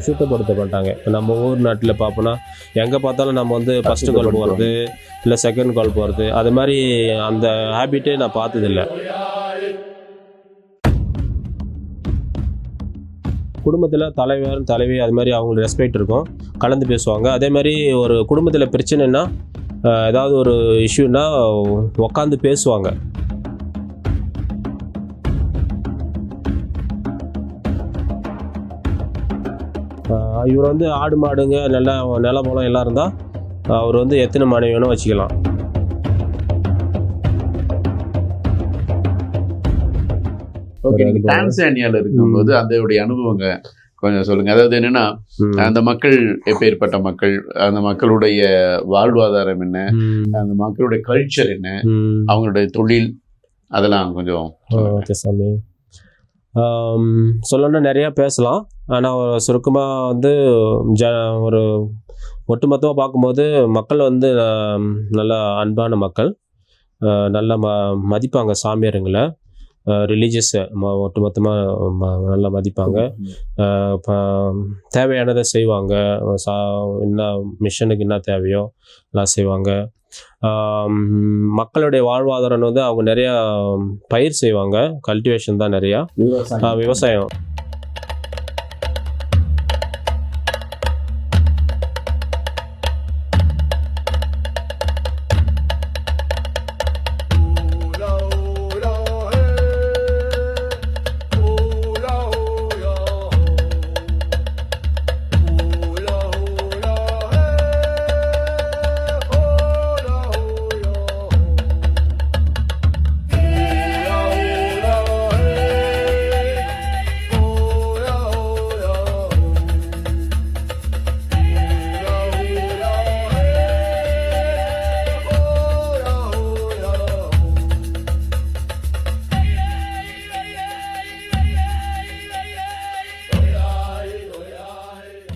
அசுத்தப்படுத்தப்பட்டாங்க. இப்போ நம்ம ஊர் நாட்டில் பார்ப்போன்னா எங்கே பார்த்தாலும் நம்ம வந்து ஃபஸ்ட்டு கால் போகிறது இல்லை செகண்ட் கால் போகிறது, அது மாதிரி அந்த ஹேபிட்டே நான் பார்த்ததில்ல. குடும்பத்தில் தலைவர் தலைவி அது மாதிரி அவங்களுக்கு ரெஸ்பெக்ட் இருக்கும், கலந்து பேசுவாங்க. அதே மாதிரி ஒரு குடும்பத்தில் பிரச்சனைனா ஏதாவது ஒரு இஷ்யூனா உக்காந்து பேசுவாங்க. இவர் வந்து ஆடு மாடுங்க நல்லா நிலமலம் எல்லாம் இருந்தால் அவர் வந்து எத்தனை மனைவி வேணும் வச்சுக்கலாம். ஓகே, நீங்க டான்சானியால இருக்கும்போது அதோடைய அனுபவங்க கொஞ்சம் சொல்லுங்க. அதாவது என்னன்னா, அந்த மக்கள் எப்பேற்பட்ட மக்கள், அந்த மக்களுடைய வாழ்வாதாரம் என்ன, அந்த மக்களுடைய கல்ச்சர் என்ன, அவங்களுடைய தொழில், அதெல்லாம் கொஞ்சம். ஓகே சாமி, சொல்லணும்னா நிறையா பேசலாம். ஆனால் சுருக்கமாக வந்து ஒரு ஒட்டுமொத்தமாக பார்க்கும்போது மக்கள் வந்து நல்ல அன்பான மக்கள், நல்லா மதிப்பாங்க சாமியாருங்களை, ரிலீஜியஸை ஒட்டுமொத்தமாக நல்லா மதிப்பாங்க. தேவையானதை செய்வாங்க, என்ன மிஷனுக்கு என்ன தேவையோ எல்லாம் செய்வாங்க. மக்களுடைய வாழ்வாதாரம் வந்து அவங்க நிறையா பயிர் செய்வாங்க, கல்டிவேஷன் தான் நிறையா, விவசாயம்.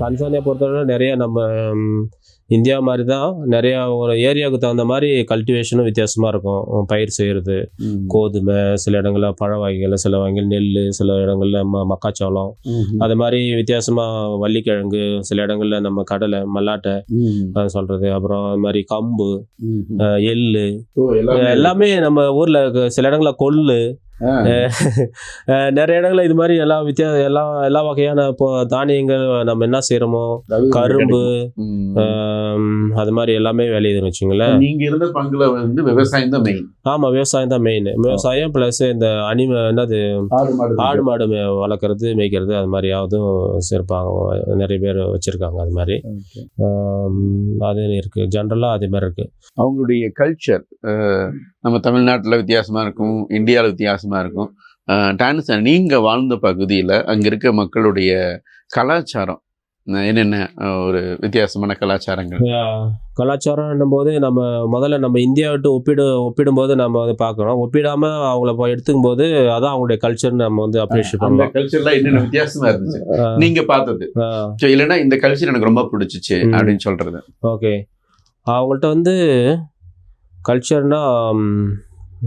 டான்சானியா பொறுத்தவரை நிறைய நம்ம இந்தியா மாதிரி தான், நிறையா ஒரு ஏரியாவுக்கு தகுந்த மாதிரி கல்டிவேஷனும் வித்தியாசமாக இருக்கும். பயிர் செய்கிறது கோதுமை, சில இடங்களில் பழ வகைகள், சில வகைகள் நெல், சில இடங்களில் மக்காச்சோளம், அது மாதிரி வித்தியாசமாக வள்ளிக்கிழங்கு, சில இடங்களில் நம்ம கடலை மல்லாட்டை சொல்கிறது, அப்புறம் அது மாதிரி கம்பு, எள்ளு, எல்லாமே நம்ம ஊரில் சில இடங்களில் கொள்ளு, நிறைய இடங்கள்ல இது மாதிரி எல்லா வகையான தானியங்கள் நம்ம என்ன செய்யறோமோ, கரும்பு, அது மாதிரி எல்லாமே விளையுதுன்னு வச்சுங்களேன். நீங்க இருந்த பங்குல வந்து விவசாயம் தான் மெயின். ஆமா, விவசாயம் தான் மெயின். விவசாயம் பிளஸ் இந்த என்னது ஆடு மாடு வளர்க்குறது, மேய்க்கிறது, அது மாதிரி யாவதும் சிறப்பாக நிறைய பேர் வச்சிருக்காங்க. அது மாதிரி அது இருக்கு, ஜென்ரலா அதே மாதிரி இருக்கு. அவங்களுடைய கல்ச்சர் நம்ம தமிழ்நாட்டில் வித்தியாசமாக இருக்கும், இந்தியாவில் வித்தியாசமாக இருக்கும். டான்சானியா நீங்கள் வாழ்ந்த பகுதியில் அங்கே இருக்க மக்களுடைய கலாச்சாரம் என்னென்ன ஒரு வித்தியாசமான கலாச்சாரங்கள்? கலாச்சாரம்னும் போது நம்ம முதல்ல நம்ம இந்தியா விட்டு ஒப்பிடும்போது நம்ம வந்து பார்க்குறோம். ஒப்பிடாமல் அவங்கள எடுத்துக்கும் போது அதான் அவங்களுடைய கல்ச்சர்னு நம்ம வந்து அப்ரிஷியேட் பண்ணலாம். கல்ச்சர்லாம் என்னென்ன வித்தியாசமாக இருந்துச்சு நீங்கள் பார்த்தது? இல்லைன்னா இந்த கல்ச்சர் எனக்கு ரொம்ப பிடிச்சிச்சு அப்படின்னு சொல்கிறது. ஓகே, அவங்கள்ட்ட வந்து கல்ச்சர்னா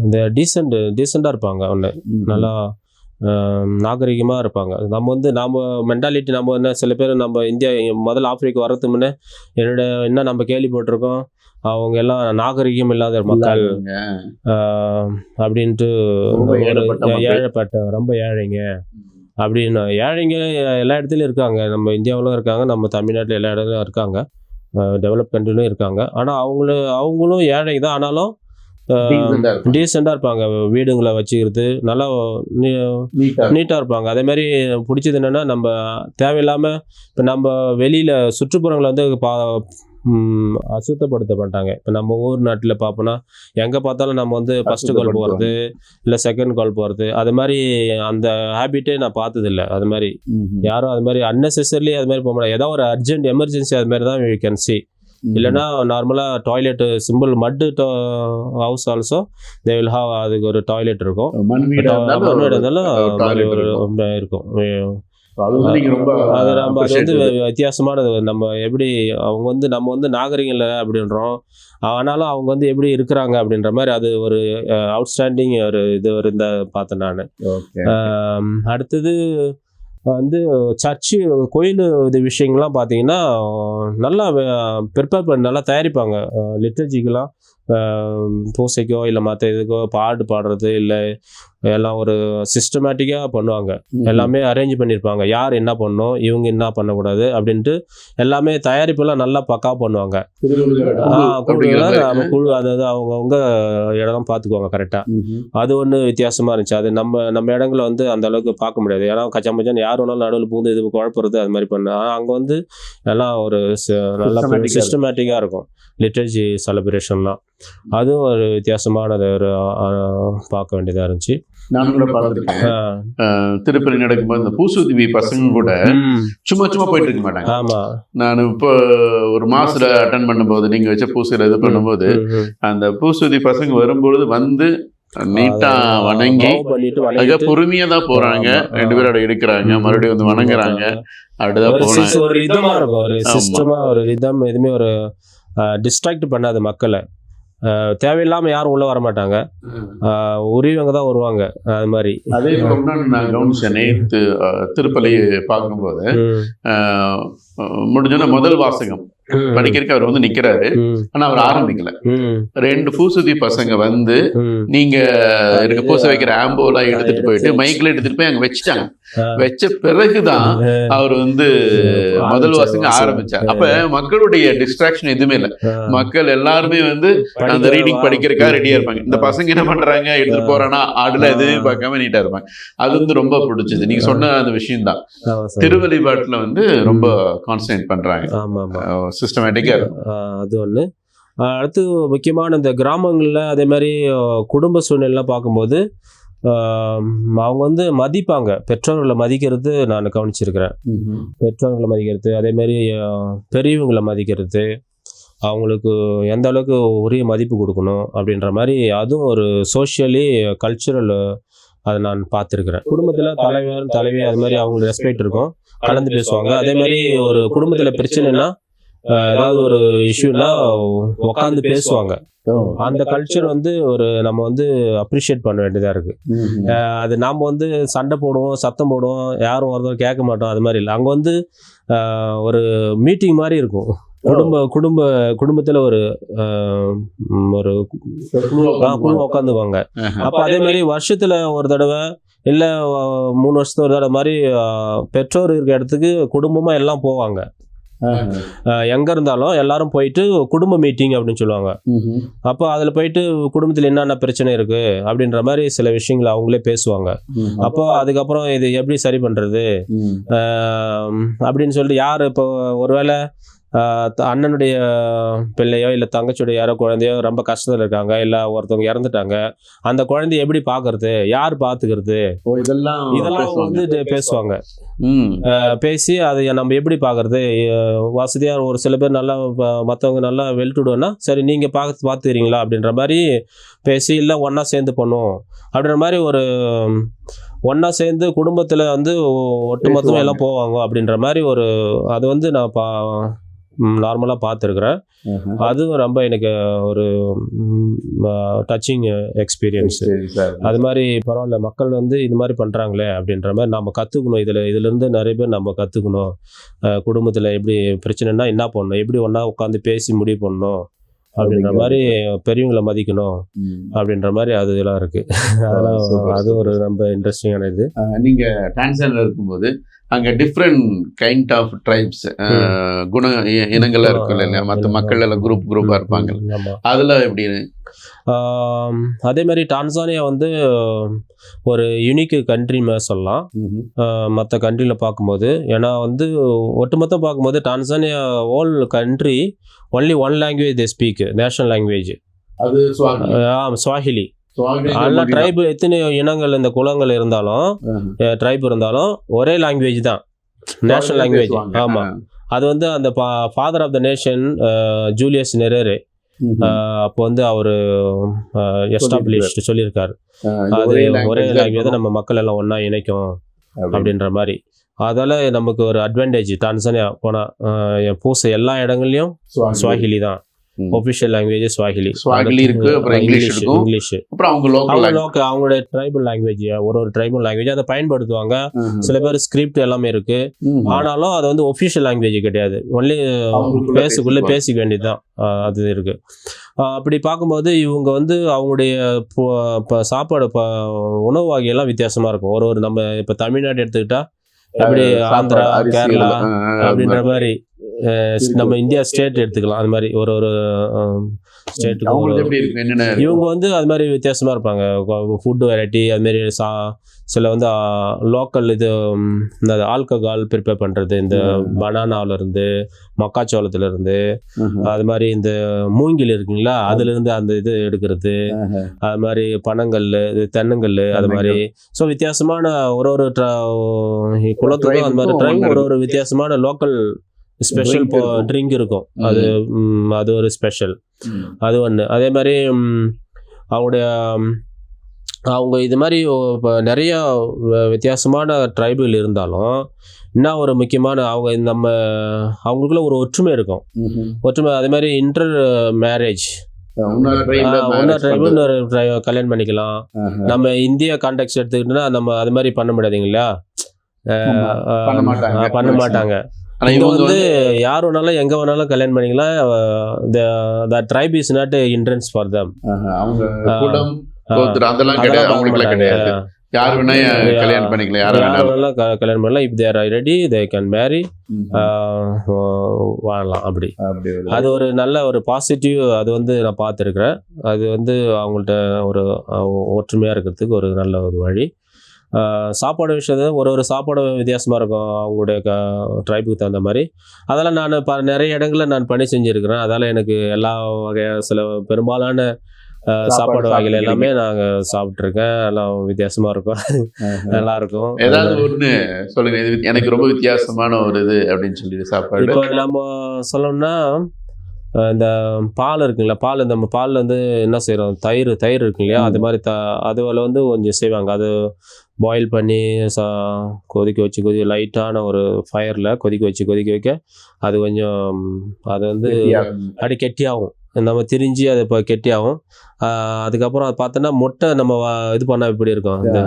இந்த டீசெண்டாக இருப்பாங்க, ஒன்று நல்லா நாகரிகமாக இருப்பாங்க. நம்ம மென்டாலிட்டி நம்ம என்ன, சில பேர் நம்ம இந்தியா முதல்ல ஆப்பிரிக்கா வர்றதுக்கு முன்னே என்ன நம்ம கேள்விப்பட்டிருக்கோம், அவங்க எல்லாம் நாகரிகம் இல்லாத மக்கள் அப்படின்ட்டு, ஏழைப்பட்ட ரொம்ப ஏழைங்க அப்படின்னு. ஏழைங்க எல்லா இடத்துலையும் இருக்காங்க, நம்ம இந்தியாவிலும் இருக்காங்க, நம்ம தமிழ்நாட்டில் எல்லா இடத்துலையும் இருக்காங்க, டெவலப் கண்ட்ரிலும் இருக்காங்க. ஆனால் அவங்களும் ஏழை தான், ஆனாலும் டீசெண்டாக இருப்பாங்க. வீடுங்களை வச்சுக்கிறது நல்லா நீட்டாக இருப்பாங்க. அதே மாதிரி பிடிச்சது என்னென்னா, நம்ம தேவையில்லாமல் இப்போ நம்ம வெளியில் சுற்றுப்புறங்களை வந்து அசுத்தப்படுத்தப்பட்டாங்க. இப்போ நம்ம ஊர் நாட்டில் பார்ப்போன்னா எங்கே பார்த்தாலும் நம்ம வந்து ஃபஸ்ட்டு கால் போகிறது இல்லை செகண்ட் கால் போகிறது, அது மாதிரி அந்த ஹேபிட்டே நான் பார்த்ததில்லை. அது மாதிரி யாரும் அது மாதிரி அன்னெசரிலி அது மாதிரி போக முடியாது. ஏதாவது ஒரு அர்ஜென்ட் எமர்ஜென்சி அது மாதிரி தான் யூ கேன் சி. இல்லைன்னா நார்மலாக டாய்லெட் சிம்பிள் மட்டு house also they will have, அதுக்கு ஒரு டாய்லெட் இருக்கும், மண் வீடு இருந்தாலும் இருக்கும். அது வந்து வித்தியாசமானது. நம்ம எப்படி அவங்க வந்து நம்ம வந்து நாகரிகம் இல்லை அப்படின்றோம், ஆனாலும் அவங்க வந்து எப்படி இருக்கிறாங்க அப்படின்ற மாதிரி அது ஒரு அவுட்ஸ்டாண்டிங் ஒரு இது இருந்தா பார்த்தேன் நான். அடுத்தது வந்து சர்ச்சு கோயில் இது விஷயங்கள்லாம் பார்த்தீங்கன்னா நல்லா ப்ரிப்பேர் பண்ணி நல்லா தயாரிப்பாங்க. லிட்டர்ஜிக்கெலாம் பூசைக்கோ இல்லை மற்ற இதுக்கோ பாட்டு பாடுறது இல்லை எல்லாம் ஒரு சிஸ்டமேட்டிக்காக பண்ணுவாங்க. எல்லாமே அரேஞ்ச் பண்ணியிருப்பாங்க. யார் என்ன பண்ணணும், இவங்க என்ன பண்ணக்கூடாது அப்படின்ட்டு எல்லாமே தயாரிப்பெல்லாம் நல்லா பக்காவாக பண்ணுவாங்க. நம்ம குழு அதாவது அவங்கவுங்க இடம் பார்த்துக்குவாங்க கரெக்டாக. அது ஒன்று வித்தியாசமாக இருந்துச்சு. அது நம்ம இடங்களை வந்து அந்த அளவுக்கு பார்க்க முடியாது. ஏன்னா கச்சாமச்சான் யார் வேணாலும் நடுவில் பூந்து இது குழப்பறது அது மாதிரி பண்ண. ஆனால் அங்கே வந்து எல்லாம் ஒரு நல்லா சிஸ்டமேட்டிக்காக இருக்கும் லிட்டர்ஜி செலிப்ரேஷன்லாம். அதுவும் ஒரு வித்தியாசமானது ஒரு பார்க்க வேண்டியதாக இருந்துச்சு. நானும் கூட பார்த்துருக்கேன். திருப்பதி நடக்கும்போது இந்த பூசுதேவி பசங்க கூட சும்மா போயிட்டு இருக்க மாட்டாங்க. ஆமா, நான் இப்போ ஒரு மாசத்துல அட்டன் பண்ணும்போது நீங்க வச்ச பூசையில இது பண்ணும்போது அந்த பூசுதி பசங்க வரும்பொழுது வந்து நீட்டா வணங்கி மிக பொறுமையா தான் போறாங்க. 2 பேரோட எடுக்கிறாங்க, மறுபடியும் வந்து வணங்குறாங்க, அப்படிதான் போனாங்க. ஒரு ரிதமா இருக்கும், ஒரு சிஸ்டமா ஒரு ரிதம். எதுவுமே ஒரு டிஸ்ட்ராக்ட் பண்ணாது மக்களை. தேவையில்லாமல் யாரும் உள்ளே வர மாட்டாங்க, உரியவங்க தான் வருவாங்க. அது மாதிரி அதே நான் கவனிச்சேன். நேற்று திருப்பலி பார்க்கும்போது முடிஞ்சோன்னா முதல் வாசகம் படிக்கிறதுக்கு அவர் வந்து நிக்கிறாரு. ஆனா அவர் ஆரம்பிக்கல. 2 பூசுதி பசங்க வந்து நீங்க இருக்க பூச வைக்கிற ஆம்போலாம் எடுத்துட்டு போயிட்டு மைக்ல எடுத்துட்டு போய் அங்க வச்சுட்டாங்க. வச்ச பிறகுதான் அவர் வந்து முதல் வாசகம் ஆரம்பிச்சார். அப்ப மக்களுடைய டிஸ்ட்ராக்ஷன் எதுவுமே இல்லை. மக்கள் எல்லாருமே வந்து அந்த ரீடிங் படிக்கிறதுக்காக ரெடியா இருப்பாங்க. இந்த பசங்க என்ன பண்றாங்க, எடுத்துட்டு போறானா ஆடுல எதுவுமே பார்க்காம நீட்டா இருப்பாங்க. அது வந்து ரொம்ப பிடிச்சது. நீங்க சொன்ன அந்த விஷயம் தான். திருவழிபாட்டுல வந்து ரொம்ப கான்சன்ட்ரேட் பண்றாங்க. சிஸ்டமேட்டிக்கா இருக்கும். அது ஒன்று. அடுத்து முக்கியமான இந்த கிராமங்களில் அதே மாதிரி குடும்ப சூழ்நிலாம் பார்க்கும்போது அவங்க வந்து மதிப்பாங்க. பெற்றோர்களை மதிக்கிறது நான் கவனிச்சிருக்கிறேன். பெற்றோர்களை மதிக்கிறது, அதே மாதிரி பெரியவங்களை மதிக்கிறது, அவங்களுக்கு எந்த அளவுக்கு உரிய மதிப்பு கொடுக்கணும் அப்படின்ற மாதிரி அதுவும் ஒரு சோஷியலி கல்ச்சுரல் அதை நான் பார்த்துருக்குறேன். குடும்பத்தில் தலைவர் தலைவி அது மாதிரி அவங்களுக்கு ரெஸ்பெக்ட் இருக்கும், கலந்து பேசுவாங்க. அதே மாதிரி ஒரு குடும்பத்தில் பிரச்சனைனா ஏதாவது ஒரு இஷ்யூனா உட்காந்து பேசுவாங்க. அந்த கல்ச்சர் வந்து ஒரு நம்ம வந்து அப்ரிஷியேட் பண்ண வேண்டியதாக இருக்குது. அது நாம் வந்து சண்டை போடுவோம், சத்தம் போடுவோம், யாரும் ஒருத்தர் கேட்க மாட்டோம். அது மாதிரி இல்லை. அங்கே வந்து ஒரு மீட்டிங் மாதிரி இருக்கும். குடும்பத்தில் ஒரு குழு உட்காந்துவாங்க. அப்போ அதே மாதிரி வருஷத்துல ஒரு தடவை இல்லை 3 வருஷத்துல ஒரு தடவை மாதிரி பெற்றோர் இருக்கிற இடத்துக்கு குடும்பமாக எல்லாம் போவாங்க. எங்க இருந்தாலும் எல்லாரும் போயிட்டு குடும்ப மீட்டிங் அப்படின்னு சொல்லுவாங்க. அப்போ அதில் போயிட்டு குடும்பத்தில் என்னென்ன பிரச்சனை இருக்கு அப்படின்ற மாதிரி சில விஷயங்களை அவங்களே பேசுவாங்க. அப்போ அதுக்கப்புறம் இது எப்படி சரி பண்றது அப்படின்னு சொல்லிட்டு யார் இப்போ ஒருவேளை அண்ணனுடைய பிள்ளையோ இல்லை தங்கச்சியோட யாரோ குழந்தையோ ரொம்ப கஷ்டத்தில் இருக்காங்க, இல்லை ஒருத்தவங்க இறந்துட்டாங்க, அந்த குழந்தைய எப்படி பார்க்கறது, யார் பார்த்துக்கிறது, இதெல்லாம் வந்து பேசுவாங்க. பேசி அதை நம்ம எப்படி பார்க்கறது, வசதியாக ஒரு சில பேர் நல்லா மற்றவங்க நல்லா வெல்டுடுவோன்னா சரி நீங்கள் பார்த்துக்கிறீங்களா அப்படின்ற மாதிரி பேசி, இல்லை ஒன்றா சேர்ந்து பண்ணுவோம் அப்படின்ற மாதிரி ஒரு ஒன்றா சேர்ந்து குடும்பத்தில் வந்து ஒட்டுமொத்தமாக எல்லாம் போவாங்க அப்படின்ற மாதிரி ஒரு அது வந்து நான் நார்மலாக பார்த்துருக்குறேன். அதுவும் ரொம்ப எனக்கு ஒரு டச்சிங் எக்ஸ்பீரியன்ஸ். அது மாதிரி பரவாயில்ல, மக்கள் வந்து இது மாதிரி பண்ணுறாங்களே அப்படின்ற மாதிரி நம்ம கற்றுக்கணும். இதுலேருந்து நிறைய பேர் நம்ம கற்றுக்கணும். குடும்பத்தில் எப்படி பிரச்சனைனா என்ன பண்ணணும், எப்படி ஒன்றா உட்காந்து பேசி முடிவு பண்ணணும் அப்படின்ற மாதிரி, பெரியவங்களை மதிக்கணும் அப்படின்ற மாதிரி அது இதெல்லாம் இருக்குது. அதெல்லாம் அது ஒரு ரொம்ப இன்ட்ரெஸ்டிங்கான இது. நீங்கள் டான்சானியாவில் இருக்கும்போது அங்கே டிஃப்ரெண்ட் கைண்ட் ஆஃப் ட்ரைப்ஸ் இனங்கள்லாம் இருக்கும் இல்லையா, மற்ற மக்கள் எல்லாம் குரூப்பாக இருப்பாங்க, அதெல்லாம் எப்படி? அதே மாதிரி டான்சானியா வந்து ஒரு யூனிக் கண்ட்ரி மாதிரி சொல்லலாம் மற்ற கண்ட்ரியில் பார்க்கும்போது. ஏன்னா வந்து ஒட்டுமொத்தம் பார்க்கும்போது Tanzania whole country only one language they speak, national language அது ஸ்வாஹிலி. எல்லா ட்ரைபு எத்தனை இனங்கள் இந்த குலங்கள் இருந்தாலும் ட்ரைப் இருந்தாலும் ஒரே லாங்குவேஜ் தான், நேஷனல் லாங்குவேஜ். ஆமாம், அது வந்து அந்த father of the nation Julius Nyerere அப்போ வந்து அவர் எஸ்டாப்ளிஷ்ட் சொல்லியிருக்காரு, அது ஒரே லாங்குவேஜ் தான் நம்ம மக்கள் எல்லாம் ஒன்றா இணைக்கும் அப்படின்ற மாதிரி. அதால் நமக்கு ஒரு அட்வான்டேஜ். டான்சானியா போனால் பூசை எல்லா இடங்கள்லையும் ஸ்வாஹிலி தான். ஒஃபிஷியல் லாங்குவேஜ் ஸ்வாஹிலி இருக்கு, அப்புறம் இங்கிலீஷ் இருக்கும், இங்கிலீஷ். அப்புறம் அவங்க லோக்கல் அவங்களோட ட்ரைபல் லாங்குவேஜ், ஒரு ட்ரைபல் லாங்குவேஜ் அதை பயன்படுத்துவாங்க. சில பேர் ஸ்கிரிப்ட் எல்லாமே இருக்கு, ஆனாலும் அது வந்து ஒஃபிஷியல் லாங்குவேஜ் கிடையாது. ஒன்லி பேசிக்க வேண்டியதுதான் அது இருக்கு. அப்படி பார்க்கும்போது இவங்க வந்து அவங்களுடைய சாப்பாடு உணவு வகையெல்லாம் வித்தியாசமா இருக்கும். ஒரு நம்ம இப்ப தமிழ்நாடு எடுத்துக்கிட்டா அப்படி ஆந்திரா, கேரளா அப்படின்ற மாதிரி நம்ம இந்தியா ஸ்டேட் எடுத்துக்கலாம். அது மாதிரி ஒரு ஸ்டேட்டுக்கு இவங்க வந்து அது மாதிரி வித்தியாசமா இருப்பாங்க. ஃபுட் வெரைட்டி அது மாதிரி சில வந்து லோக்கல் இது இந்த ஆல்கஹால் ப்ரிப்பேர் பண்றது, இந்த பனானால இருந்து, மக்காச்சோளத்துல இருந்து, அது மாதிரி இந்த மூங்கில் இருக்குங்களா அதுல இருந்து அந்த இது எடுக்கிறது, அது மாதிரி பனங்கல், தென்னங்கல், அது மாதிரி. ஸோ வித்தியாசமான ஒரு குளத்துக்கும் அது மாதிரி ட்ரைவ் ஒரு வித்தியாசமான லோக்கல் ஸ்பெஷல் ட்ரிங்க் இருக்கும். அது ஒரு ஸ்பெஷல், அது ஒன்று. அதே மாதிரி அவங்க இது மாதிரி நிறைய வித்தியாசமான ட்ரைபுகள் இருந்தாலும் இன்னும் ஒரு முக்கியமான அவங்களுக்குள்ள ஒரு ஒற்றுமை இருக்கும். ஒற்றுமை அதே மாதிரி இன்டர் மேரேஜ், கல்யாணம் பண்ணிக்கலாம். நம்ம இந்தியா கான்டெக்ட் எடுத்துக்கிட்டோம்னா நம்ம அது மாதிரி பண்ண முடியாதுங்களா, பண்ண மாட்டாங்க. இங்க வந்து யார் வேணாலும் எங்க வேணாலும் கல்யாணம் பண்ணிக்கலாம். the tribe is not a hindrance for them. யார் வேணா கல்யாணம் பண்ணிக்கலாம், யார் வேணாலும் கல்யாணம் பண்ணலாம். if they are ready they can marry, வாழலாம். அப்படி அது ஒரு நல்ல ஒரு பாசிட்டிவ். அது வந்து நான் பார்த்துருக்கிறேன். அது வந்து அவங்கள்ட்ட ஒரு ஒற்றுமையா இருக்கிறதுக்கு ஒரு நல்ல ஒரு வழி. சாப்பாடு விஷயத்தை ஒரு சாப்பாடு வித்தியாசமாக இருக்கும் அவங்களுடைய ட்ரைபுக்கு தகுந்த மாதிரி. அதெல்லாம் நான் நிறைய இடங்களில் நான் பணி செஞ்சுருக்கிறேன். அதால் எனக்கு எல்லா சில பெரும்பாலான சாப்பாடு வகைகள் எல்லாமே நாங்கள் சாப்பிட்ருக்கேன். எல்லாம் வித்தியாசமாக இருக்கும், நல்லா இருக்கும். ஏதாவது ஒன்று சொல்லுங்க, இது எனக்கு ரொம்ப வித்தியாசமான ஒரு இது அப்படின்னு சொல்லி சாப்பாடு. இப்போ நம்ம சொல்லணும்னா இந்த பால் இருக்குங்களா, பால் நம்ம பாலில் வந்து என்ன செய்கிறோம், தயிர் இருக்கு இல்லையா, அது மாதிரி அதில் வந்து கொஞ்சம் செய்வாங்க. அது பாயில் பண்ணி கொதிக்க வச்சு லைட்டான ஒரு ஃபயரில் கொதிக்க வைக்க அது கொஞ்சம் அது வந்து அப்படி கெட்டியாகும். நம்ம திரிஞ்சு அது இப்போ கெட்டியாகும். அதுக்கப்புறம் அது பார்த்தோன்னா முட்டை நம்ம இது பண்ணால் எப்படி இருக்கும், இந்த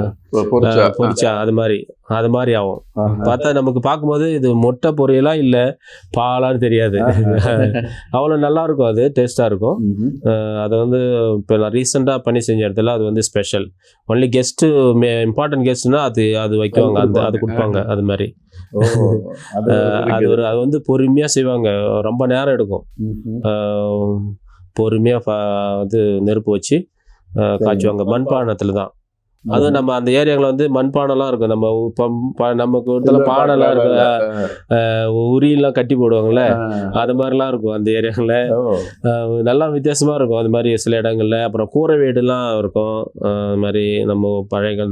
பொரிச்சா அது மாதிரி ஆகும். பார்த்தா நமக்கு பார்க்கும்போது இது முட்டை பொரியலா இல்லை பாலான்னு தெரியாது. அவ்வளோ நல்லா இருக்கும், அது டேஸ்டாக இருக்கும். அதை வந்து இப்போ நான் ரீசெண்டாக பண்ணி செஞ்ச இடத்துல அது வந்து ஸ்பெஷல். ஒன்லி கெஸ்ட்டு இம்பார்ட்டன்ட் கெஸ்ட்னா அது வைக்குவாங்க, அது கொடுப்பாங்க. அது மாதிரி அது வந்து பொறுமையாக செய்வாங்க, ரொம்ப நேரம் எடுக்கும். பொறுமையாக வந்து நெருப்பு வச்சு காய்ச்சுவாங்க. மண்பானத்தில் தான். அதுவும் நம்ம அந்த ஏரியாவில் வந்து மண்பானைலாம் இருக்கும். நமக்கு இடத்துல பானைலாம் இருக்கும், உரியெல்லாம் கட்டி போடுவாங்கள்ல, அது மாதிரிலாம் இருக்கும் அந்த ஏரியாவில். நல்லா வித்தியாசமாக இருக்கும் அது மாதிரி சில இடங்கள்ல. அப்புறம் கூரை வீடுலாம் இருக்கும். அது மாதிரி நம்ம பழைய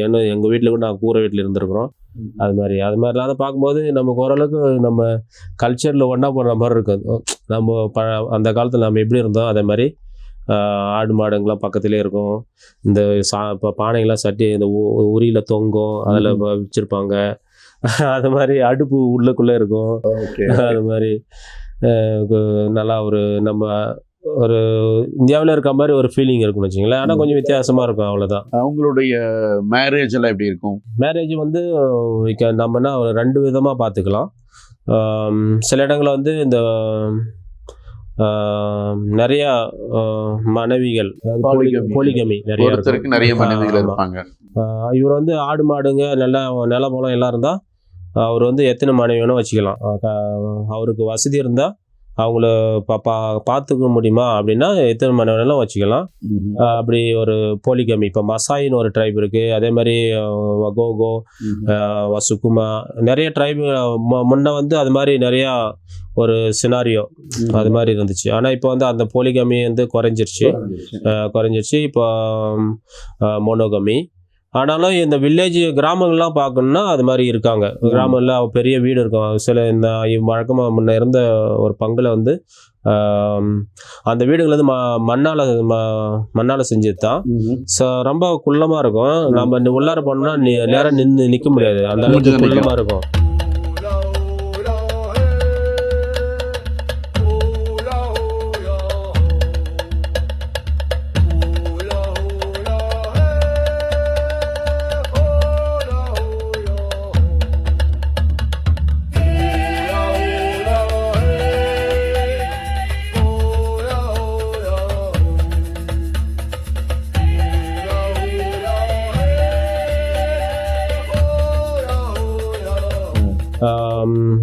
ஏன்னா எங்கள் வீட்டில் கூட நாங்கள் கூரை வீட்டில் இருந்துருக்குறோம். அது மாதிரிலாம் அதை பார்க்கும்போது நமக்கு ஓரளவுக்கு நம்ம கல்ச்சரில் ஒன்றா போடுற மாதிரி இருக்கும். நம்ம அந்த காலத்தில் நம்ம எப்படி இருந்தோம் அதே மாதிரி ஆடு மாடுங்கள்லாம் பக்கத்துலேயே இருக்கும். இந்த இப்போ பானைகள்லாம் சட்டி இந்த உரியில் தொங்கும், அதில் வச்சுருப்பாங்க. அது மாதிரி அடுப்பு உள்ளுக்குள்ளே இருக்கும். அது மாதிரி நல்லா நம்ம ஒரு இந்தியாவில் இருக்க மாதிரி ஒரு ஃபீலிங் இருக்குன்னு வச்சுங்களேன். ஆனால் கொஞ்சம் வித்தியாசமாக இருக்கும், அவ்வளோதான். அவங்களுடைய மேரேஜ் எல்லாம் எப்படி இருக்கும்? மேரேஜ் வந்து நம்மனா ஒரு 2 விதமாக பார்த்துக்கலாம். சில இடங்களில் வந்து இந்த நிறைய மனைவிகள், போலிகமி நிறைய மனைவிகள் இருப்பாங்க. இவர் வந்து ஆடு மாடுங்க நிலபலம் எல்லாம் இருந்தால் அவர் வந்து எத்தனை மனைவி வேணும் வச்சுக்கலாம். அவருக்கு வசதி இருந்தால் அவங்கள பார்த்துக்க முடியுமா அப்படின்னா எத்தனை மணி வேணாலும் வச்சுக்கலாம். அப்படி ஒரு போலிகமி. இப்போ மசாயின்னு ஒரு ட்ரைப் இருக்குது. அதே மாதிரி வகோகோ, வசுகுமா, நிறைய ட்ரைப் முன்ன வந்து அது மாதிரி நிறையா ஒரு சினாரியோ அது மாதிரி இருந்துச்சு. ஆனால் இப்போ வந்து அந்த போலிகமி வந்து குறைஞ்சிருச்சு. இப்போ மோனோகமி. ஆனாலும் இந்த வில்லேஜ் கிராமங்கள்லாம் பார்க்கணுன்னா அது மாதிரி இருக்காங்க. கிராமங்களில் பெரிய வீடு இருக்கும். சில இந்த வழக்கமாக முன்ன இருந்த ஒரு பங்கில் வந்து அந்த வீடுகள் வந்து மண்ணால் செஞ்சது தான். ரொம்ப குள்ளமாக இருக்கும். நம்ம உள்ளார போனோம்னா நேரம் நிற்க முடியாது, அந்த அளவுக்கு குள்ளமாக இருக்கும்.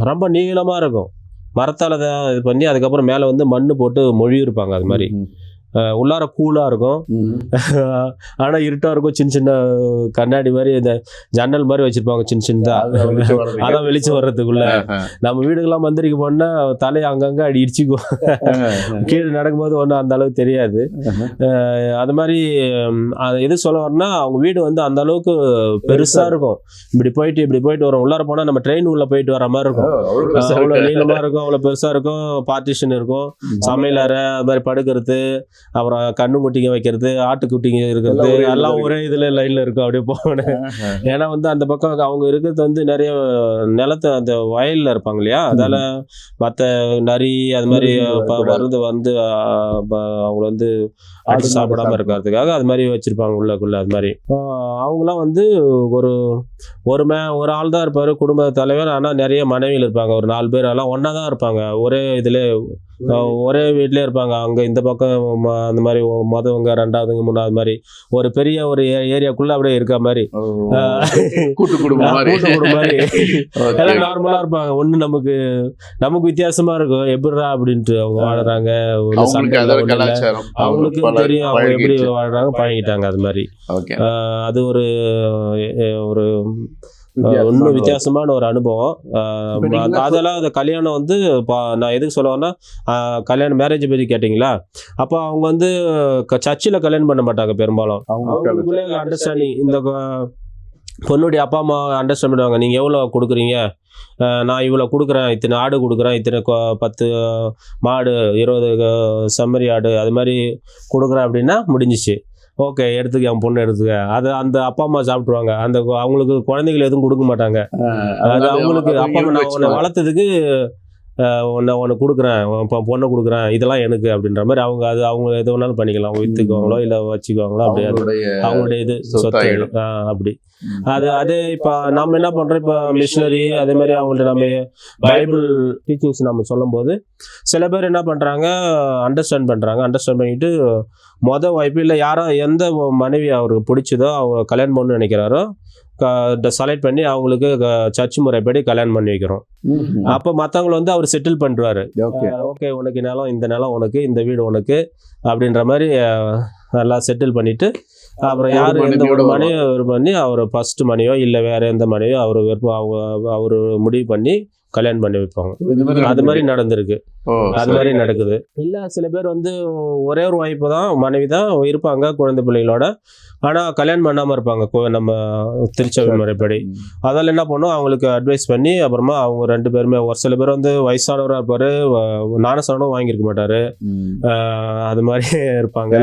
ரொம்ப நீளமாக இருக்கும். மரத்தால் தான் இது பண்ணி அதுக்கப்புறம் மேலே வந்து மண் போட்டு மொழி இருப்பாங்க. அது மாதிரி உள்ளார கூலாக இருக்கும். ஆனால் இருட்டாக இருக்கும். சின்ன சின்ன கண்ணாடி மாதிரி இந்த ஜன்னல் மாதிரி வச்சுருப்பாங்க சின்ன சின்னதாக. அதான் வெளிச்சம் வர்றதுக்குள்ள நம்ம வீடுகள்லாம் மந்திரிக்கு போனால் தலையை அங்கங்கே அடி இடிச்சிக்கும். கீழே நடக்கும்போது ஒன்றும் அந்த அளவுக்கு தெரியாது. அது மாதிரி எது சொல்ல வரேன்னா அவங்க வீடு வந்து அந்த அளவுக்கு பெருசாக இருக்கும். இப்படி போயிட்டு வரும். உள்ளார போனால் நம்ம ட்ரெயின் உள்ள போயிட்டு வர மாதிரி இருக்கும். அவ்வளோ நீளமாக இருக்கும், அவ்வளோ பெருசாக இருக்கும். பார்ட்டிஷன் இருக்கும், சமையல் அறை, அது மாதிரி படுக்கிறது, அப்புறம் கண்ணு குட்டிங்க வைக்கிறது, ஆட்டுக்குட்டிங்க இருக்கிறது, எல்லாம் ஒரே இதுல லைன்ல இருக்கும். அப்படியே போகணும். ஏன்னா வந்து அந்த பக்கம் அவங்க இருக்கிறது வந்து நிறைய நிலத்தை அந்த வயல்ல இருப்பாங்க இல்லையா, அதால மற்ற நரி அது மாதிரி வருது வந்து அவங்கள வந்து அடிச்சு சாப்பிடாம இருக்கிறதுக்காக அது மாதிரி வச்சிருப்பாங்க உள்ளக்குள்ள. அது மாதிரி அவங்களாம் வந்து ஒரு ஆள் தான் இருப்பாரு குடும்ப தலைவர். ஆனால் நிறைய மனைவிகள் இருப்பாங்க, ஒரு 4 பேர். எல்லாம் ஒன்னா தான் இருப்பாங்க, ஒரே இதுல ஒரே வீட்லயே இருப்பாங்க. அங்க இந்த பக்கம் அந்த மாதிரி மொதவங்க, 2வது 3வது மாதிரி ஒரு பெரிய ஒரு ஏரியாக்குள்ள அப்படியே இருக்க மாதிரி கூட்டு குடும்பம் மாதிரி எல்லாம் நார்மலா இருப்பாங்க. ஒண்ணு நமக்கு வித்தியாசமா இருக்கும், எப்படிரா அப்படின்ட்டு அவங்க வாழறாங்க. அவங்களுக்கு தெரியும் அவங்க எப்படி வாழ்றாங்க, பழகிட்டாங்க. அது மாதிரி அது ஒரு இன்னும் வித்தியாசமான ஒரு அனுபவம். அதெல்லாம் அந்த கல்யாணம் வந்து நான் எதுக்கு சொல்லுவேன்னா, கல்யாணம் மேரேஜ் பற்றி கேட்டிங்களா, அப்போ அவங்க வந்து சர்ச்சில் கல்யாணம் பண்ண மாட்டாங்க பெரும்பாலும். அவங்களுக்குள்ளே அண்டர்ஸ்டாண்டிங், இந்த பொண்ணுடைய அப்பா அம்மா அண்டர்ஸ்டாண்ட் பண்ணுவாங்க. நீங்கள் எவ்வளோ கொடுக்குறீங்க, நான் இவ்வளோ கொடுக்குறேன், இத்தனை ஆடு கொடுக்குறேன், இத்தனை 10 மாடு, 20 செம்மறி ஆடு, அது மாதிரி கொடுக்குறேன் அப்படின்னா முடிஞ்சிச்சு. ஓகே, எடுத்துக்க, என் பொண்ணு எடுத்துக்க. அது அந்த அப்பா அம்மா சாப்பிட்ருவாங்க. அவங்களுக்கு குழந்தைகள் எதுவும் கொடுக்க மாட்டாங்க. அது அவங்களுக்கு அப்பா அம்மா நான் உன்னை வளர்த்ததுக்கு உன்னை கொடுக்குறேன், பொண்ணை கொடுக்குறேன், இதெல்லாம் எனக்கு அப்படின்ற மாதிரி அவங்க எது வேணாலும் பண்ணிக்கலாம். அவங்க விற்றுக்குவாங்களோ இல்லை வச்சுக்குவாங்களோ, அப்படி அவங்களுடைய இது சொத்து அப்படி. அது இப்போ நம்ம என்ன பண்ணுறோம், இப்போ மிஷினரி அதே மாதிரி அவங்கள்ட்ட நம்ம பைபிள் டீச்சிங்ஸ் நம்ம சொல்லும் போது சில பேர் என்ன பண்ணுறாங்க, அண்டர்ஸ்டாண்ட் பண்ணிட்டு வாய்ப்பு இல்லை, எந்த மனைவி அவருக்கு பிடிச்சதோ அவங்க கல்யாணம் பண்ணணும்னு நினைக்கிறாரோ செலக்ட் பண்ணி அவங்களுக்கு சர்ச் முறைப்படி கல்யாணம் பண்ணி வைக்கிறோம். அப்போ மற்றவங்களை வந்து அவர் செட்டில் பண்ணுறாரு. ஓகே, உனக்கு நிலம், இந்த நிலம் உனக்கு, இந்த வீடு உனக்கு அப்படின்ற மாதிரி எல்லாம் செட்டில் பண்ணிட்டு அப்புறம் யார் எந்த ஒரு மனைவியோ பண்ணி அவர் ஃபர்ஸ்ட் மனைவியோ இல்லை வேற எந்த மனைவியோ அவர் முடிவு பண்ணி கல்யாணம் பண்ணி வைப்பாங்க. அது மாதிரி நடந்திருக்கு, அது மாதிரி நடக்குது. இல்லை சில பேர் வந்து ஒரே ஒரு வாய்ப்பு தான், மனைவி தான் இருப்பாங்க குழந்தை பிள்ளைகளோட, ஆனால் கல்யாணம் பண்ணாமல் இருப்பாங்க நம்ம திருச்சபை முறைப்படி. அதெல்லாம் என்ன பண்ணும், அவங்களுக்கு அட்வைஸ் பண்ணி அப்புறமா அவங்க 2 பேருமே, ஒரு சில பேர் வந்து வயசானவராக இருப்பார், ஞானஸ்நானம் வாங்கியிருக்க மாட்டார், அது மாதிரி இருப்பாங்க.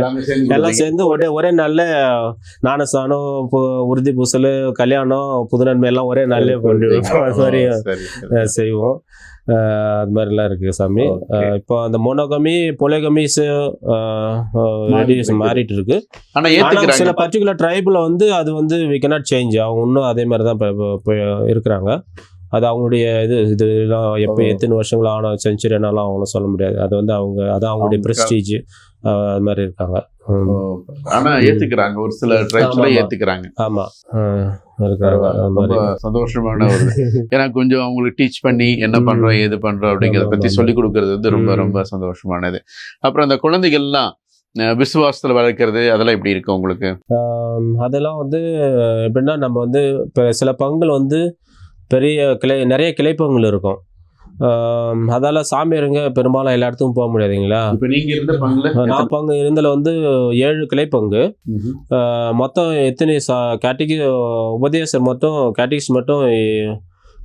எல்லாம் சேர்ந்து ஒரே நல்ல ஞானஸ்நானம், உறுதி பூசல், கல்யாணம், புதுநன்மை எல்லாம் ஒரே நல்ல கொண்டு அது மாதிரி செய்வோம். அது மாதிரிலாம் இருக்கு சாமி. இப்போ அந்த மோனோகமி பொலிகமிஸ் மாறிட்டு இருக்கு. ஆனா சில பர்டிகுலர் ட்ரைப்ல வந்து அது வந்து we cannot change, அவங்க இன்னும் அதே மாதிரி தான் இருக்கிறாங்க. அது அவங்களுடைய இதெல்லாம் எப்போ எத்தனை வருஷங்கள் ஆன செஞ்சுரி என்னாலும் அவங்களும் சொல்ல முடியாது. அது வந்து அவங்களுடைய பிரஸ்டீஜ் அது மாதிரி இருக்காங்க. ஆனா ஏத்துக்கிறாங்க, ஒரு சில ட்ரைப்ஸ்ல ஏத்துக்கிறாங்க. ஆமா, இருக்காங்க. சந்தோஷமான ஒரு ஏன்னா கொஞ்சம் அவங்களுக்கு டீச் பண்ணி என்ன பண்றோம் ஏது பண்றோம் அப்படிங்கிறத பத்தி சொல்லி கொடுக்கறது வந்து ரொம்ப ரொம்ப சந்தோஷமானது. அப்புறம் அந்த குழந்தைகள்லாம் விசுவாசத்துல வளர்க்கறது அதெல்லாம் எப்படி இருக்கு உங்களுக்கு? அதெல்லாம் வந்து எப்படின்னா, நம்ம வந்து இப்போ சில பங்குகள் வந்து நிறைய கிளைப்பங்குகள் இருக்கும். அதால சாமியாருங்க பெரும்பாலும் எல்லா இடத்துக்கும் போக முடியாதுங்களா. நான் பங்கு இருந்ததில் வந்து 7 கிளைப்பங்கு. மொத்தம் எத்தனை உபதேசர் மொத்தம் கேட்டகிஸ்ட் மட்டும்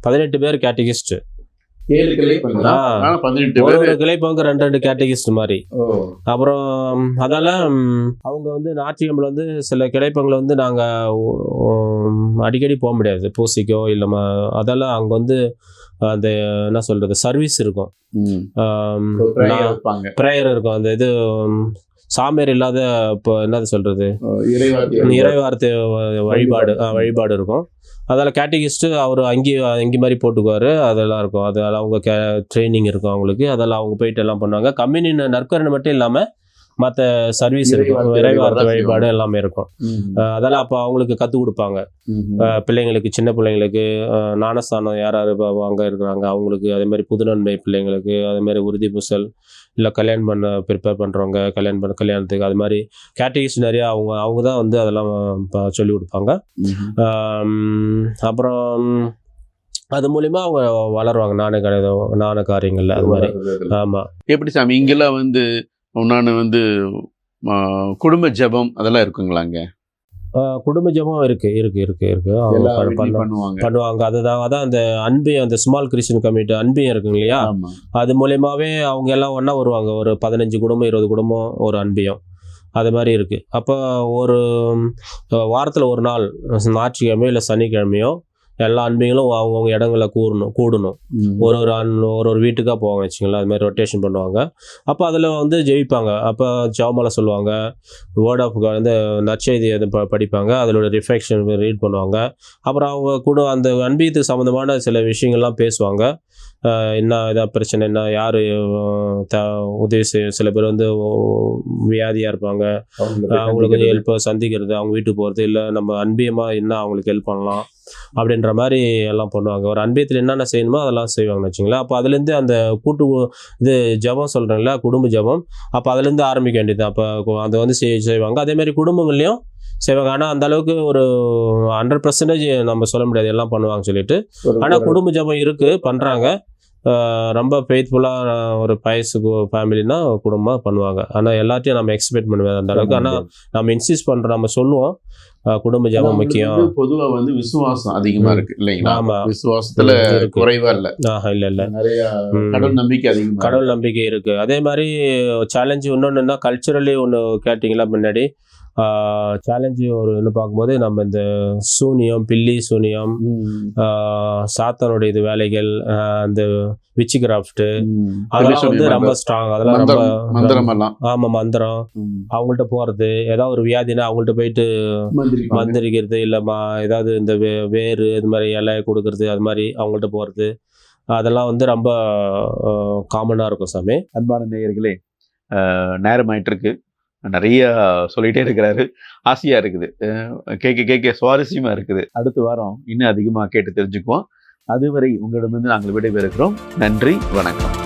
18 பேர் கேட்டகிஸ்ட். ஒரு கிளைப்பங்கு 2 கேட்டகிஸ்ட் மாதிரி. அப்புறம் அதால அவங்க வந்து ஞாயிற்றுக்கிழமை வந்து சில கிளைப்பங்களை வந்து நாங்க அடிக்கடி போக முடியாது, பூசிக்கோ இல்ல. அதால அங்க வந்து அந்த என்ன சொல்றது சர்வீஸ் இருக்கும், ப்ரேயர் இருக்கும். அந்த இது சாமியார் இல்லாத இப்போ என்ன சொல்றது இறைவார்த்தை வழிபாடு இருக்கும். அதில் கேட்டகிஸ்ட்டு அவர் அங்கி மாதிரி போட்டுக்குவார், அதெல்லாம் இருக்கும். அதெல்லாம் அவங்க ட்ரைனிங் இருக்கும் அவங்களுக்கு. அதெல்லாம் அவங்க போயிட்டு எல்லாம் பண்ணுவாங்க. கம்யூனியன் நற்கரணை மட்டும் இல்லாமல் மற்ற சர்வீஸ் இருக்கும், இறைவார்த்தை வழிபாடு எல்லாமே இருக்கும். அதெல்லாம் அப்போ அவங்களுக்கு கற்றுக் கொடுப்பாங்க. பிள்ளைங்களுக்கு, சின்ன பிள்ளைங்களுக்கு ஞானஸ்தானம் யார் யார் அங்கே இருக்கிறாங்க அவங்களுக்கு, அதே மாதிரி புதுநன்மை பிள்ளைங்களுக்கு, அதே மாதிரி உறுதி பூசல், இல்லை கல்யாணம் பண்ண ப்ரிப்பேர் பண்ணுறவங்க கல்யாணத்துக்கு, அது மாதிரி கேட்டகிரிஸ் நிறையா அவங்க தான் வந்து அதெல்லாம் சொல்லிக் கொடுப்பாங்க. அப்புறம் அது மூலிமா அவங்க வளருவாங்க நாண காரியங்கள்ல, அது மாதிரி. ஆமா. எப்படி சாமி இங்கெல்லாம் வந்து நான் வந்து குடும்ப ஜெபம் அதெல்லாம் இருக்குங்களாங்க? குடும்ப ஜெபம் இருக்கு பண்ணுவாங்க. அதான் அந்த அன்பியம், அந்த ஸ்மால் கிறிஸ்டியன் கம்யூனிட்டி அன்பியம் இருக்குங்க இல்லையா, அது மூலியமாவே அவங்க எல்லாம் ஒண்ணா வருவாங்க. ஒரு 15 குடும்பம் 20 குடும்பம் ஒரு அன்பியம் அது மாதிரி இருக்கு. அப்போ ஒரு வாரத்தில் ஒரு நாள் ஞாயிற்றுக்கிழமையோ இல்லை சனிக்கிழமையோ எல்லா அன்பிங்களும் அவங்கவுங்க இடங்களை கூடணும். ஒரு வீட்டுக்காக போவாங்க வச்சுங்களேன். அது மாதிரி ரொட்டேஷன் பண்ணுவாங்க. அப்போ அதில் வந்து ஜெயிப்பாங்க. அப்போ ஜெபமாலை சொல்லுவாங்க, வேர்ட் ஆஃப் காட் வந்து நற்செய்தி படிப்பாங்க, அதோட ரிஃப்ளெக்ஷன் ரீட் பண்ணுவாங்க. அப்புறம் அவங்க கூட அந்த அன்பியத்துக்கு சம்மந்தமான சில விஷயங்கள்லாம் பேசுவாங்க. என்ன ஏதாவது பிரச்சனை, என்ன யார் உதவி செய்ய, சில பேர் வந்து வியாதியாக இருப்பாங்க, அவங்களுக்கு கொஞ்சம் ஹெல்ப் சந்திக்கிறது, அவங்க வீட்டுக்கு போகிறது, இல்லை நம்ம அன்பியமாக என்ன அவங்களுக்கு ஹெல்ப் பண்ணலாம் அப்படின்ற மாதிரி எல்லாம் பண்ணுவாங்க. ஒரு அன்பியத்தில் என்னென்ன செய்யணுமோ அதெல்லாம் செய்வாங்கன்னு வச்சுங்களேன். அப்போ அதுலேருந்து அந்த இது ஜெபம் சொல்கிறேங்களா, குடும்ப ஜெபம், அப்போ அதுலேருந்து ஆரம்பிக்க வேண்டியது. அப்போ அதை வந்து செய்வாங்க. அதேமாதிரி குடும்பங்கள்லையும் செய்வாங்க. ஆனால் அந்த அளவுக்கு ஒரு 100% நம்ம சொல்ல முடியாது எல்லாம் பண்ணுவாங்க சொல்லிட்டு. ஆனால் குடும்ப ஜெபம் இருக்குது, பண்ணுறாங்க. ரொம்ப ஃபெய்த்ஃபுல்லாக ஒரு பயசுக்கு ஃபேமிலினா குடும்பமாக பண்ணுவாங்க. ஆனால் எல்லாத்தையும் நம்ம எக்ஸ்பெக்ட் பண்ணுவேன் அந்த அளவுக்கு. ஆனால் நம்ம இன்சிஸ்ட் பண்ணுறோம், நம்ம சொல்லுவோம் குடும்ப ஜெபம் முக்கியம். பொதுவாக வந்து விசுவாசம் அதிகமாக இருக்கு இல்லைங்களா? ஆமாம், விசுவாசத்தில் குறைவா இல்லை. இல்லை நிறைய கடவுள் நம்பிக்கை இருக்கு. அதே மாதிரி சேலஞ்சு இன்னொன்று என்ன, கல்ச்சுரலி ஒன்று கேட்டிங்களா முன்னாடி, சேலஞ்சு ஒரு இன்னும் பார்க்கும்போது நம்ம இந்த சூனியம், பில்லி சூனியம், சாத்தானுடைய இது வேலைகள், அந்த விச் கிராஃப்ட், அதெல்லாம் வந்து ரொம்ப ஸ்ட்ராங். அதெல்லாம் ரொம்ப ஆமாம், மந்திரம், அவங்கள்ட்ட போகிறது, ஏதாவது ஒரு வியாதினா அவங்கள்ட்ட போயிட்டு மந்திரிக்கிறது, இல்லை ஏதாவது இந்த வேறு இது மாதிரி இலை கொடுக்கறது, அது மாதிரி அவங்கள்ட்ட போகிறது, அதெல்லாம் வந்து ரொம்ப காமனாக இருக்கும் சாமி. அன்பான நேயர்களே, நேரமாயிட்டு இருக்கு, நிறைய சொல்லிகிட்டே இருக்கிறாரு, ஆசையாக இருக்குது, கேட்க சுவாரஸ்யமாக இருக்குது. அடுத்த வாரம் இன்னும் அதிகமாக கேட்டு தெரிஞ்சுக்குவோம். அதுவரை உங்களிடமிருந்து நாங்கள் விடைபெறுகிறோம். நன்றி, வணக்கம்.